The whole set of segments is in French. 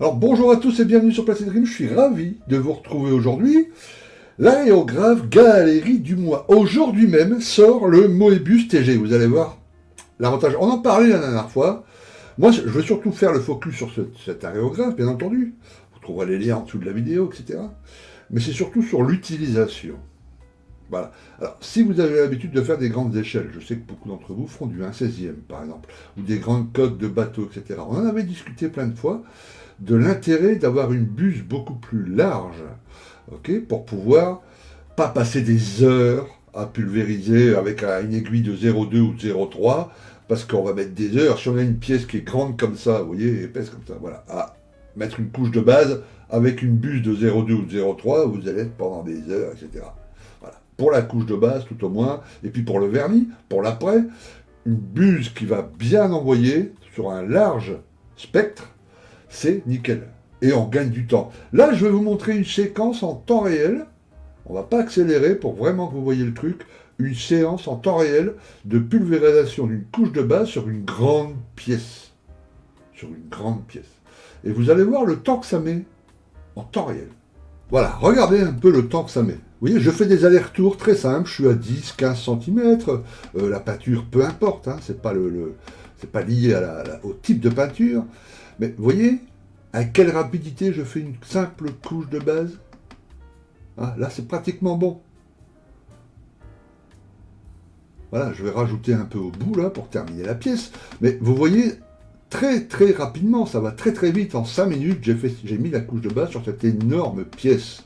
Alors bonjour à tous et bienvenue sur Placid Dream, je suis ravi de vous retrouver aujourd'hui. L'aérographe Galerie du mois. Aujourd'hui même sort le Moebius TG, vous allez voir l'avantage. On en parlait la dernière fois. Moi je veux surtout faire le focus sur cet aérographe, bien entendu. Vous trouverez les liens en dessous de la vidéo, etc. Mais c'est surtout sur l'utilisation. Voilà. Alors, si vous avez l'habitude de faire des grandes échelles, je sais que beaucoup d'entre vous font du 1/16e, par exemple, ou des grandes coques de bateaux, etc. On en avait discuté plein de fois de l'intérêt d'avoir une buse beaucoup plus large, ok, pour pouvoir pas passer des heures à pulvériser avec une aiguille de 0,2 ou de 0,3, parce qu'on va mettre des heures. Si on a une pièce qui est grande comme ça, vous voyez, épaisse comme ça, voilà, à mettre une couche de base avec une buse de 0,2 ou de 0,3, vous allez être pendant des heures, etc. Voilà. Pour la couche de base, tout au moins, et puis pour le vernis, pour l'après, une buse qui va bien envoyer sur un large spectre, c'est nickel. Et on gagne du temps. Là, je vais vous montrer une séquence en temps réel. On ne va pas accélérer pour vraiment que vous voyez le truc. Une séance en temps réel de pulvérisation d'une couche de base sur une grande pièce. Sur une grande pièce. Et vous allez voir le temps que ça met en temps réel. Voilà, regardez un peu le temps que ça met. Vous voyez, je fais des allers-retours très simples. Je suis à 10-15 cm. La peinture, peu importe. Hein, c'est pas c'est pas lié au type de peinture. Mais vous voyez, à quelle rapidité je fais une simple couche de base. Ah, là, c'est pratiquement bon. Voilà, je vais rajouter un peu au bout, là, pour terminer la pièce. Mais vous voyez, très très rapidement, ça va très très vite. En 5 minutes, j'ai mis la couche de base sur cette énorme pièce.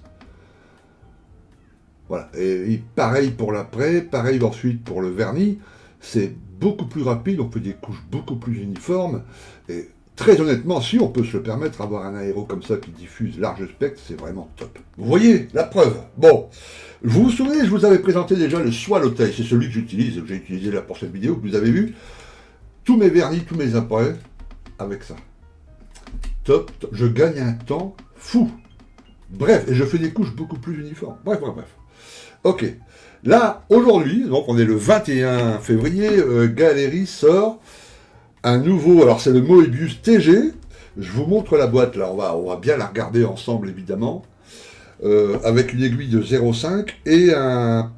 Voilà, et pareil pour l'après, pareil ensuite pour le vernis. C'est beaucoup plus rapide, on fait des couches beaucoup plus uniformes. Et très honnêtement, si on peut se le permettre, avoir un aéro comme ça qui diffuse large spectre, c'est vraiment top. Vous voyez, la preuve. Bon, vous vous souvenez, je vous avais présenté déjà le Swallowtail, c'est celui que j'utilise, que j'ai utilisé là pour cette vidéo, que vous avez vu. Tous mes vernis, tous mes appareils, avec ça. Top, top. Je gagne un temps fou. Bref, et je fais des couches beaucoup plus uniformes. Bref. Ok. Là, aujourd'hui, donc on est le 21 février, Galerie sort un nouveau, alors c'est le Moebius TG, je vous montre la boîte là, on va bien la regarder ensemble évidemment, avec une aiguille de 0,5 et un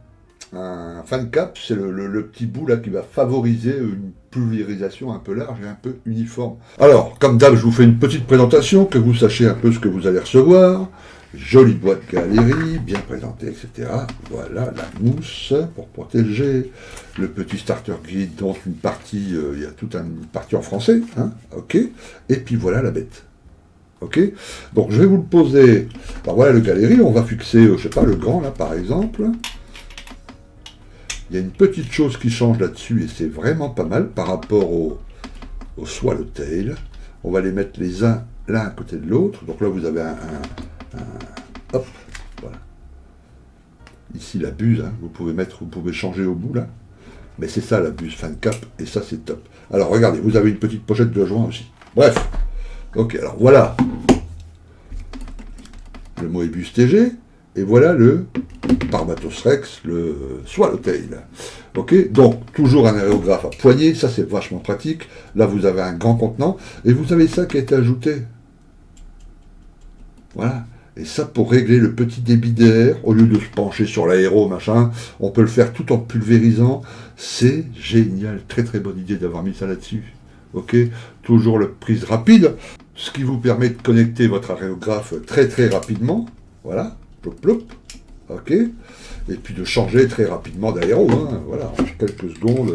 fan cap, c'est le petit bout là qui va favoriser une pulvérisation un peu large et un peu uniforme. Alors, comme d'hab, je vous fais une petite présentation, que vous sachiez un peu ce que vous allez recevoir. Jolie boîte Galerie, bien présentée, etc. Voilà la mousse pour protéger. Le petit starter guide, dont une partie, il y a toute une partie en français, hein, ok. Et puis voilà la bête. Ok. Donc je vais vous le poser. Alors voilà le Galerie, on va fixer, je sais pas, le grand là par exemple. Il y a une petite chose qui change là-dessus et c'est vraiment pas mal par rapport au Swallowtail. On va les mettre les uns l'un à côté de l'autre. Donc là vous avez hop, voilà. Ici la buse, hein, vous pouvez changer au bout là. Mais c'est ça la buse fan cap, et ça c'est top. Alors regardez, vous avez une petite pochette de joint aussi. Bref, ok, alors voilà le Moebius TG, et voilà le Parmatos Rex, le Swallowtail. Ok, donc toujours un aérographe à poignée, ça c'est vachement pratique. Là vous avez un grand contenant, et vous avez ça qui a été ajouté. Voilà. Et ça, pour régler le petit débit d'air, au lieu de se pencher sur l'aéro, machin, on peut le faire tout en pulvérisant. C'est génial. Très très bonne idée d'avoir mis ça là-dessus. Ok. Toujours le prise rapide, ce qui vous permet de connecter votre aérographe très très rapidement. Voilà. Plop plop. Ok. Et puis de changer très rapidement d'aéro. Hein. Voilà. En quelques secondes.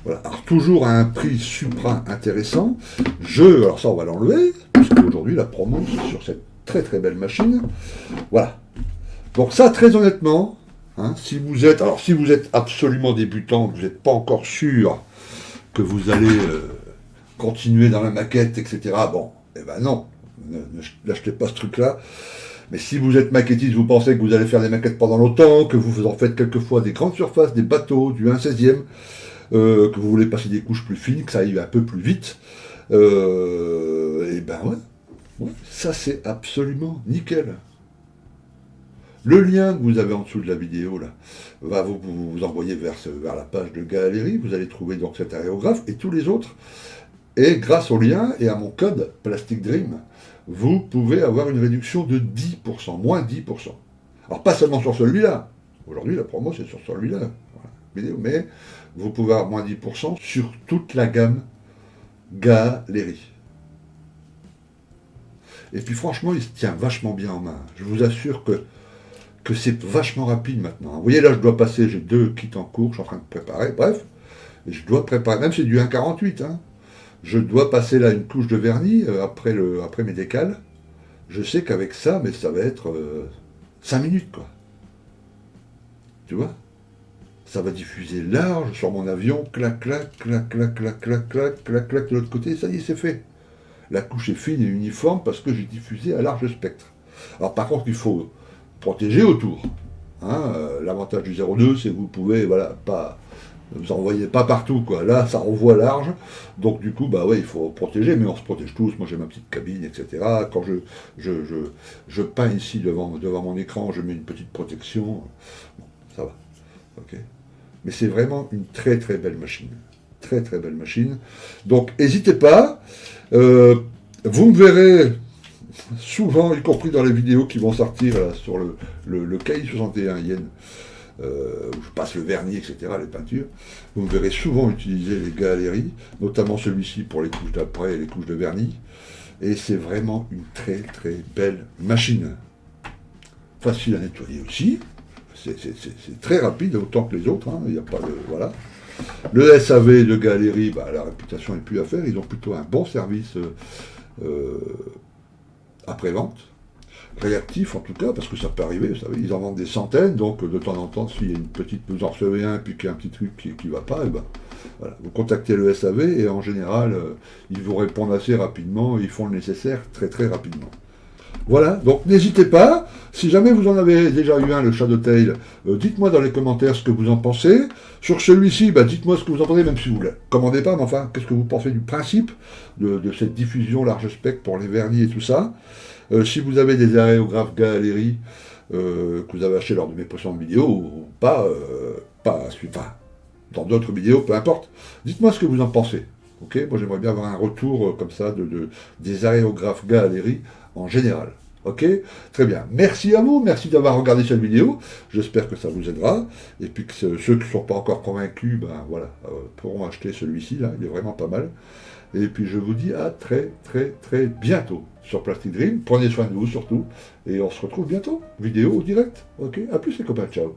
Voilà. Alors toujours à un prix supra intéressant. Alors ça on va l'enlever, puisque aujourd'hui la promo c'est sur cette très très belle machine. Voilà. Donc ça très honnêtement, hein, si vous êtes absolument débutant, que vous n'êtes pas encore sûr que vous allez continuer dans la maquette, etc. Bon, eh ben non, n'achetez pas ce truc-là. Mais si vous êtes maquettiste, vous pensez que vous allez faire des maquettes pendant longtemps, que vous en faites quelquefois des grandes surfaces, des bateaux, du 1/16e, que vous voulez passer des couches plus fines, que ça aille un peu plus vite, et ben ouais, ça c'est absolument nickel. Le lien que vous avez en dessous de la vidéo là, va vous envoyer vers la page de Galerie, vous allez trouver donc cet aérographe et tous les autres. Et grâce au lien et à mon code Plastic Dream, vous pouvez avoir une réduction de 10%, moins 10%. Alors pas seulement sur celui-là. Aujourd'hui, la promo, c'est sur celui-là. Voilà, vidéo. Mais vous pouvez avoir moins 10% sur toute la gamme Galerie. Et puis franchement, il se tient vachement bien en main. Je vous assure que c'est vachement rapide maintenant. Vous voyez, là, je dois passer, j'ai 2 kits en cours, je suis en train de préparer. Bref, et je dois préparer, même si c'est du 1,48, hein, je dois passer là une couche de vernis après mes décals. Je sais qu'avec ça, mais ça va être 5 minutes, quoi. Tu vois? Ça va diffuser large sur mon avion, clac, clac, clac, clac, clac, clac, clac, clac, clac, de l'autre côté, ça y est, c'est fait. La couche est fine et uniforme parce que j'ai diffusé à large spectre. Alors par contre, il faut protéger autour. Hein, l'avantage du 0,2, c'est que vous pouvez, voilà, pas, vous envoyez pas partout, quoi. Là, ça renvoie large, donc du coup, bah ouais, il faut protéger, mais on se protège tous. Moi, j'ai ma petite cabine, etc. Quand je peins ici devant mon écran, je mets une petite protection. Bon, ça va, ok. Mais c'est vraiment une très très belle machine. Très très belle machine. Donc n'hésitez pas. Vous me verrez souvent, y compris dans les vidéos qui vont sortir là, sur le KI 61 Yen, où je passe le vernis, etc., les peintures. Vous me verrez souvent utiliser les galeries, notamment celui-ci pour les couches d'après et les couches de vernis. Et c'est vraiment une très très belle machine. Facile à nettoyer aussi. C'est très rapide, autant que les autres, hein, il n'y a pas de... Voilà. Le SAV de Galerie, bah, la réputation n'est plus à faire, ils ont plutôt un bon service après-vente, réactif en tout cas, parce que ça peut arriver, vous savez, ils en vendent des centaines, donc de temps en temps, s'il y a une petite, vous en recevez un, puis qu'il y a un petit truc qui ne va pas, et ben, voilà, vous contactez le SAV, et en général, ils vous répondent assez rapidement, ils font le nécessaire très très rapidement. Voilà, donc n'hésitez pas, si jamais vous en avez déjà eu un, le Shadow Tail, dites-moi dans les commentaires ce que vous en pensez. Sur celui-ci, bah, dites-moi ce que vous en pensez, même si vous ne le commandez pas, mais enfin, qu'est-ce que vous pensez du principe de cette diffusion large spectre pour les vernis et tout ça. Si vous avez des aérographes Galerie que vous avez acheté lors de mes précédentes vidéos, ou pas, dans d'autres vidéos, peu importe, dites-moi ce que vous en pensez. Ok, moi j'aimerais bien avoir un retour comme ça des aérographes Galerie en général. Ok, très bien. Merci à vous, merci d'avoir regardé cette vidéo. J'espère que ça vous aidera. Et puis que ceux qui ne sont pas encore convaincus, ben voilà, pourront acheter celui-ci là. Il est vraiment pas mal. Et puis je vous dis à très très très bientôt sur Plastic Dream. Prenez soin de vous surtout. Et on se retrouve bientôt. Vidéo au direct. Ok, à plus les copains, ciao.